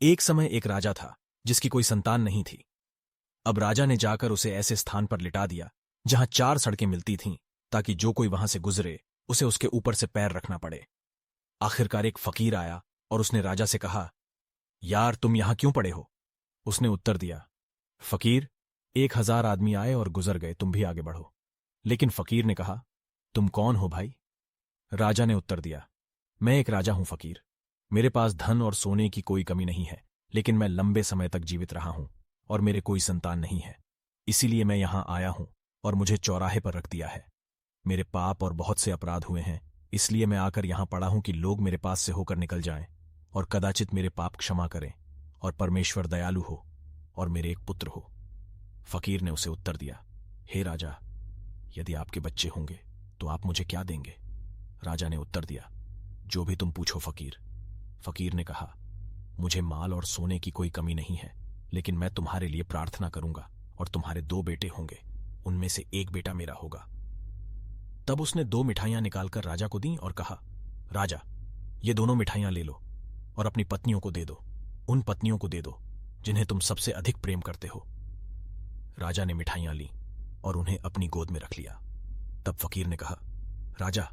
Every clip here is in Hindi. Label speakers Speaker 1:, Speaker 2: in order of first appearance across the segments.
Speaker 1: एक समय एक राजा था जिसकी कोई संतान नहीं थी। अब राजा ने जाकर उसे ऐसे स्थान पर लिटा दिया जहां 4 सड़कें मिलती थीं, ताकि जो कोई वहां से गुजरे उसे उसके ऊपर से पैर रखना पड़े। आखिरकार एक फकीर आया और उसने राजा से कहा, यार तुम यहां क्यों पड़े हो? उसने उत्तर दिया, फकीर 1000 आदमी आए और गुजर गए, तुम भी आगे बढ़ो। लेकिन फकीर ने कहा, तुम कौन हो भाई? राजा ने उत्तर दिया, मैं एक राजा हूं फकीर। मेरे पास धन और सोने की कोई कमी नहीं है, लेकिन मैं लंबे समय तक जीवित रहा हूं और मेरे कोई संतान नहीं है। इसीलिए मैं यहां आया हूं और मुझे चौराहे पर रख दिया है। मेरे पाप और बहुत से अपराध हुए हैं, इसलिए मैं आकर यहां पड़ा हूं कि लोग मेरे पास से होकर निकल जाएं और कदाचित मेरे पाप क्षमा करें और परमेश्वर दयालु हो और मेरे एक पुत्र हो। फकीर ने उसे उत्तर दिया, हे राजा, यदि आपके बच्चे होंगे तो आप मुझे क्या देंगे? राजा ने उत्तर दिया, जो भी तुम पूछो फकीर। फकीर ने कहा, मुझे माल और सोने की कोई कमी नहीं है, लेकिन मैं तुम्हारे लिए प्रार्थना करूंगा और तुम्हारे 2 बेटे होंगे, उनमें से एक बेटा मेरा होगा। तब उसने 2 मिठाइयां निकालकर राजा को दी और कहा, राजा, ये दोनों मिठाइयां ले लो और अपनी पत्नियों को दे दो। उन पत्नियों को दे दो जिन्हें तुम सबसे अधिक प्रेम करते हो। राजा ने मिठाइयां ली और उन्हें अपनी गोद में रख लिया। तब फकीर ने कहा, राजा,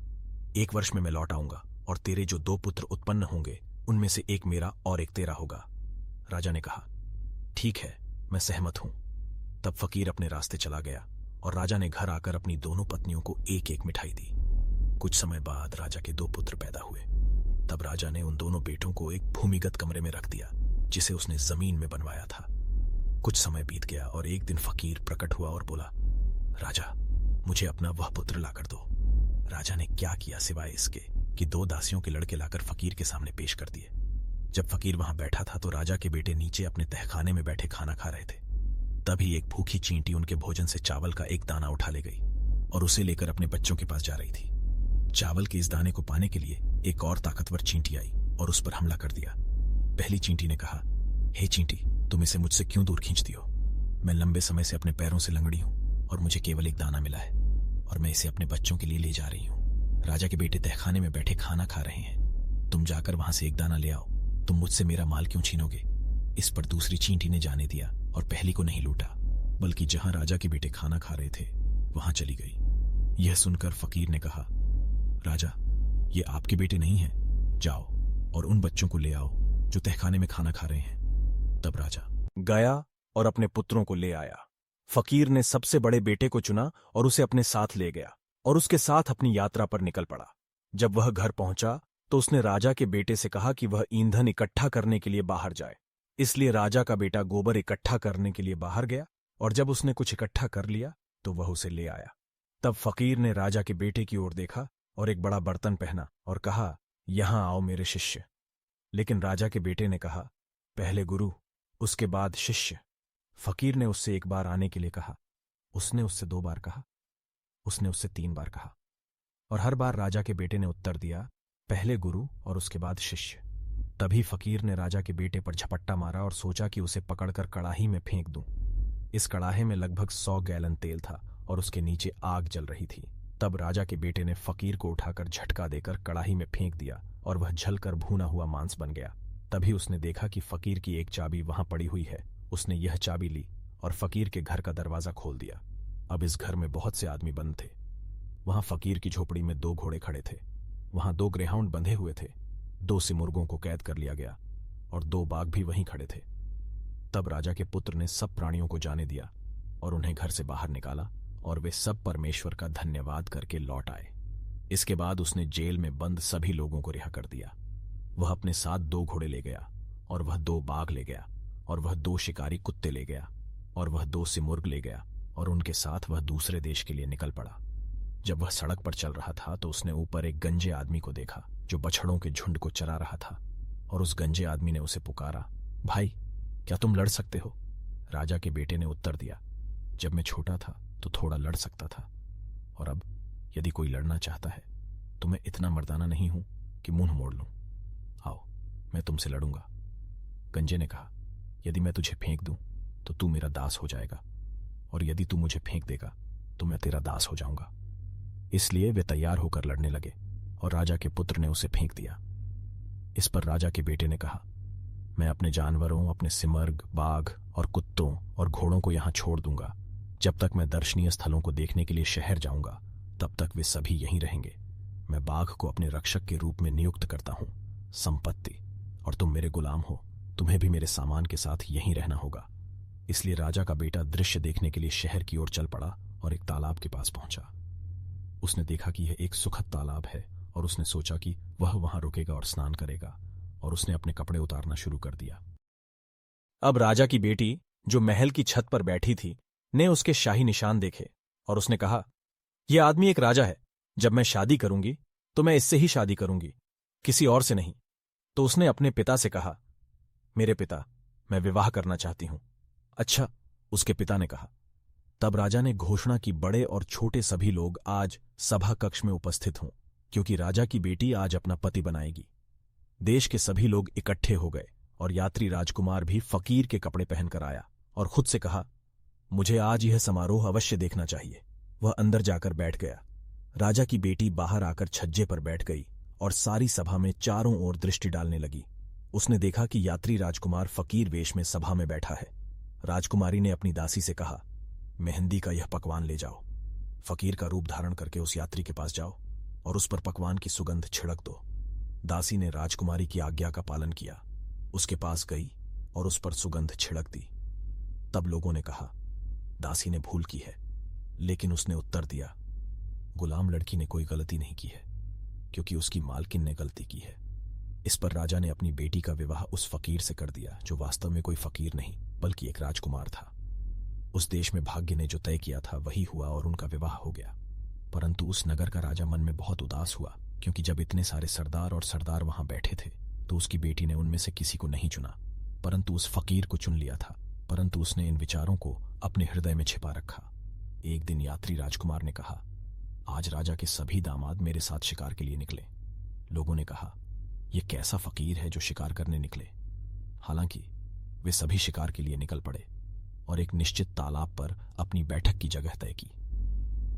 Speaker 1: 1 वर्ष में मैं लौट आऊंगा और तेरे जो 2 पुत्र उत्पन्न होंगे उनमें से एक मेरा और एक तेरा होगा। राजा ने कहा, ठीक है, मैं सहमत हूं। तब फकीर अपने रास्ते चला गया और राजा ने घर आकर अपनी दोनों पत्नियों को एक एक मिठाई दी। कुछ समय बाद राजा के 2 पुत्र पैदा हुए। तब राजा ने उन दोनों बेटों को एक भूमिगत कमरे में रख दिया जिसे उसने जमीन में बनवाया था। कुछ समय बीत गया और एक दिन फकीर प्रकट हुआ और बोला, राजा, मुझे अपना वह पुत्र लाकर दो। राजा ने क्या किया सिवाय इसके कि 2 दासियों के लड़के लाकर फकीर के सामने पेश कर दिए। जब फकीर वहां बैठा था तो राजा के बेटे नीचे अपने तहखाने में बैठे खाना खा रहे थे। तभी एक भूखी चींटी उनके भोजन से चावल का एक दाना उठा ले गई और उसे लेकर अपने बच्चों के पास जा रही थी। चावल के इस दाने को पाने के लिए एक और ताकतवर चींटी आई और उस पर हमला कर दिया। पहली चींटी ने कहा, हे चींटी, तुम इसे मुझसे क्यों दूर खींचती हो? मैं लंबे समय से अपने पैरों से लंगड़ी हूं और मुझे केवल एक दाना मिला है और मैं इसे अपने बच्चों के लिए ले जा रही हूं। राजा के बेटे तहखाने में बैठे खाना खा रहे हैं, तुम जाकर वहां से एक दाना ले आओ। तुम मुझसे मेरा माल क्यों छीनोगे? इस पर दूसरी चींटी ने जाने दिया और पहली को नहीं लूटा, बल्कि जहां राजा के बेटे खाना खा रहे थे वहां चली गई। यह सुनकर फकीर ने कहा, राजा, ये आपके बेटे नहीं हैं, जाओ और उन बच्चों को ले आओ जो तहखाने में खाना खा रहे हैं। तब राजा गया और अपने पुत्रों को ले आया। फकीर ने सबसे बड़े बेटे को चुना और उसे अपने साथ ले गया और उसके साथ अपनी यात्रा पर निकल पड़ा। जब वह घर पहुंचा तो उसने राजा के बेटे से कहा कि वह ईंधन इकट्ठा करने के लिए बाहर जाए। इसलिए राजा का बेटा गोबर इकट्ठा करने के लिए बाहर गया और जब उसने कुछ इकट्ठा कर लिया तो वह उसे ले आया। तब फकीर ने राजा के बेटे की ओर देखा और एक बड़ा बर्तन पहना और कहा, यहां आओ मेरे शिष्य। लेकिन राजा के बेटे ने कहा, पहले गुरु, उसके बाद शिष्य। फकीर ने उससे 1 बार आने के लिए कहा, उसने उससे 2 बार कहा, उसने उससे 3 बार कहा और हर बार राजा के बेटे ने उत्तर दिया, पहले गुरु और उसके बाद शिष्य। तभी फकीर ने राजा के बेटे पर झपट्टा मारा और सोचा कि उसे पकड़कर कड़ाही में फेंक दूं। इस कड़ाहे में लगभग 100 गैलन तेल था और उसके नीचे आग जल रही थी। तब राजा के बेटे ने फकीर को उठाकर झटका देकर कड़ाही में फेंक दिया और वह जलकर भूना हुआ मांस बन गया। तभी उसने देखा कि फकीर की एक चाबी वहां पड़ी हुई है। उसने यह चाबी ली और फकीर के घर का दरवाजा खोल दिया। अब इस घर में बहुत से आदमी बंद थे। वहां फकीर की झोपड़ी में 2 घोड़े खड़े थे। वहां 2 ग्रेहाउंड बंधे हुए थे। 2 सिमुर्गों को कैद कर लिया गया और 2 बाघ भी वहीं खड़े थे। तब राजा के पुत्र ने सब प्राणियों को जाने दिया और उन्हें घर से बाहर निकाला और वे सब परमेश्वर का धन्यवाद करके लौट आए। इसके बाद उसने जेल में बंद सभी लोगों को रिहा कर दिया। वह अपने साथ 2 घोड़े ले गया और वह 2 बाघ ले गया और वह 2 शिकारी कुत्ते ले गया और वह 2 सिमुर्ग ले गया और उनके साथ वह दूसरे देश के लिए निकल पड़ा। जब वह सड़क पर चल रहा था तो उसने ऊपर एक गंजे आदमी को देखा जो बछड़ों के झुंड को चरा रहा था और उस गंजे आदमी ने उसे पुकारा, भाई, क्या तुम लड़ सकते हो? राजा के बेटे ने उत्तर दिया, जब मैं छोटा था तो थोड़ा लड़ सकता था और अब यदि कोई लड़ना चाहता है तो मैं इतना मर्दाना नहीं हूं कि मुंह मोड़ लूं। आओ, मैं तुमसे लड़ूंगा। गंजे ने कहा, यदि मैं तुझे फेंक दूं तो तू मेरा दास हो जाएगा और यदि तू मुझे फेंक देगा तो मैं तेरा दास हो जाऊंगा। इसलिए वे तैयार होकर लड़ने लगे और राजा के पुत्र ने उसे फेंक दिया। इस पर राजा के बेटे ने कहा, मैं अपने जानवरों, अपने सिमर्ग, बाघ और कुत्तों और घोड़ों को यहां छोड़ दूंगा। जब तक मैं दर्शनीय स्थलों को देखने के लिए शहर जाऊंगा, तब तक वे सभी यहीं रहेंगे। मैं बाघ को अपने रक्षक के रूप में नियुक्त करता हूं, संपत्ति, और तुम मेरे गुलाम हो। तुम्हें भी मेरे सामान के साथ यहीं रहना होगा। इसलिए राजा का बेटा दृश्य देखने के लिए शहर की ओर चल पड़ा और एक तालाब के पास पहुंचा। उसने देखा कि यह एक सुखद तालाब है और उसने सोचा कि वह वहां रुकेगा और स्नान करेगा, और उसने अपने कपड़े उतारना शुरू कर दिया। अब राजा की बेटी, जो महल की छत पर बैठी थी, ने उसके शाही निशान देखे और उसने कहा, यह आदमी एक राजा है। जब मैं शादी करूंगी तो मैं इससे ही शादी करूंगी, किसी और से नहीं। तो उसने अपने पिता से कहा, मेरे पिता, मैं विवाह करना चाहती हूं। अच्छा, उसके पिता ने कहा। तब राजा ने घोषणा की, बड़े और छोटे सभी लोग आज सभा कक्ष में उपस्थित हों, क्योंकि राजा की बेटी आज अपना पति बनाएगी। देश के सभी लोग इकट्ठे हो गए और यात्री राजकुमार भी फकीर के कपड़े पहनकर आया और खुद से कहा, मुझे आज यह समारोह अवश्य देखना चाहिए। वह अंदर जाकर बैठ गया। राजा की बेटी बाहर आकर छज्जे पर बैठ गई और सारी सभा में चारों ओर दृष्टि डालने लगी। उसने देखा कि यात्री राजकुमार फकीर वेश में सभा में बैठा है। राजकुमारी ने अपनी दासी से कहा, मेहंदी का यह पकवान ले जाओ। फकीर का रूप धारण करके उस यात्री के पास जाओ और उस पर पकवान की सुगंध छिड़क दो। दासी ने राजकुमारी की आज्ञा का पालन किया, उसके पास गई और उस पर सुगंध छिड़क दी। तब लोगों ने कहा, दासी ने भूल की है, लेकिन उसने उत्तर दिया, गुलाम लड़की ने कोई गलती नहीं की है, क्योंकि उसकी मालकिन ने गलती की है। इस पर राजा ने अपनी बेटी का विवाह उस फकीर से कर दिया, जो वास्तव में कोई फकीर नहीं बल्कि एक राजकुमार था। उस देश में भाग्य ने जो तय किया था वही हुआ और उनका विवाह हो गया। परंतु उस नगर का राजा मन में बहुत उदास हुआ, क्योंकि जब इतने सारे सरदार और सरदार वहां बैठे थे तो उसकी बेटी ने उनमें से किसी को नहीं चुना, परंतु उस फकीर को चुन लिया था। परंतु उसने इन विचारों को अपने हृदय में छिपा रखा। एक दिन यात्री राजकुमार ने कहा, आज राजा के सभी दामाद मेरे साथ शिकार के लिए निकले। लोगों ने कहा, यह कैसा फकीर है जो शिकार करने निकले। हालांकि वे सभी शिकार के लिए निकल पड़े और एक निश्चित तालाब पर अपनी बैठक की जगह तय की।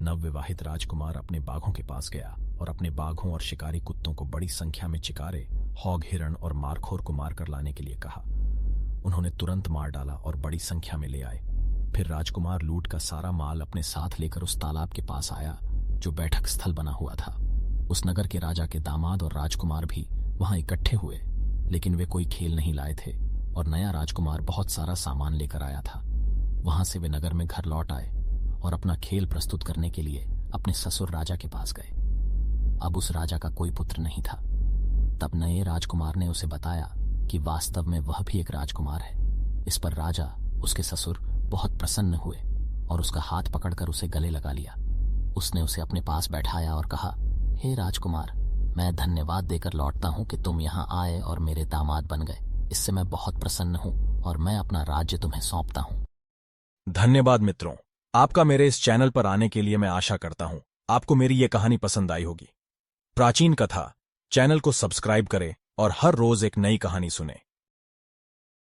Speaker 1: नवविवाहित राजकुमार अपने बाघों के पास गया और अपने बाघों और शिकारी कुत्तों को बड़ी संख्या में चिकारे, हॉग, हिरण और मारखोर को मारकर लाने के लिए कहा। उन्होंने तुरंत मार डाला और बड़ी संख्या में ले आए। फिर राजकुमार लूट का सारा माल अपने साथ लेकर उस तालाब के पास आया जो बैठक स्थल बना हुआ था। उस नगर के राजा के दामाद और राजकुमार भी वहां इकट्ठे हुए, लेकिन वे कोई खेल नहीं लाए थे और नया राजकुमार बहुत सारा सामान लेकर आया था। वहां से वे नगर में घर लौट आए और अपना खेल प्रस्तुत करने के लिए अपने ससुर राजा के पास गए। अब उस राजा का कोई पुत्र नहीं था। तब नए राजकुमार ने उसे बताया कि वास्तव में वह भी एक राजकुमार है। इस पर राजा, उसके ससुर, बहुत प्रसन्न हुए और उसका हाथ पकड़कर उसे गले लगा लिया। उसने उसे अपने पास बैठाया और कहा, हे राजकुमार, मैं धन्यवाद देकर लौटता हूं कि तुम यहाँ आए और मेरे दामाद बन गए। इससे मैं बहुत प्रसन्न हूं और मैं अपना राज्य तुम्हें सौंपता हूं। धन्यवाद मित्रों, आपका मेरे इस चैनल पर आने के लिए। मैं आशा करता हूं आपको मेरी ये कहानी पसंद आई होगी। प्राचीन कथा चैनल को सब्सक्राइब करें और हर रोज एक नई कहानी सुने।